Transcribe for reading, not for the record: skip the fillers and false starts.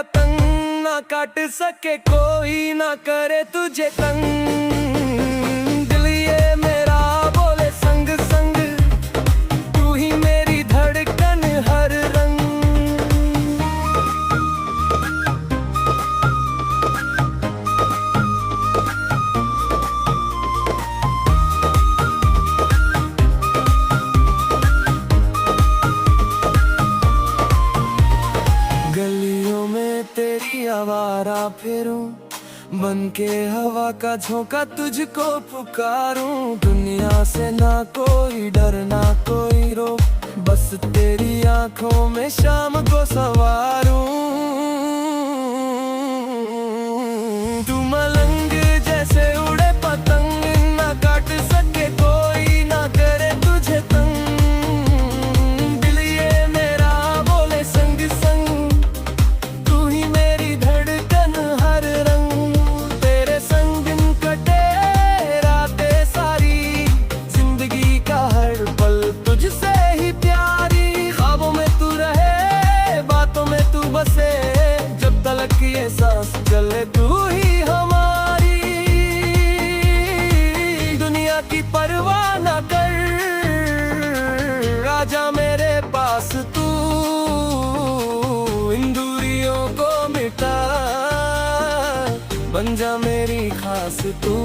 पतंग, ना काट सके कोई, ना करे तुझे तंग। दिल ये मेरा बोले संग संग, तू ही मेरी धड़कन हर रंग। गलियों में तेरी आवारा फिरूं, बन के हवा का झोंका तुझको पुकारूं। दुनिया से ना कोई डर ना कोई रोक, बस तेरी आंखों में शाम को सवारूं। तू मलंग जैसे उड़े पतंग, ना काट सके कोई, ना करे तुझे तंग। दिल ये मेरा बोले संग संग, तू ही मेरी धड़कन हर रंग। तेरे संग दिन कटे रातें सारी, जिंदगी का हर पल तुझसे ही प्यारी। ख्वाबों में तू रहे, बातों में तू बसे, जब तलक ये सांस चले तू ही हमारी। दुनिया की परवाह ना कर, आजा मेरे पास तू। इन दूरियों को मिटा, बन जा मेरी खास तू।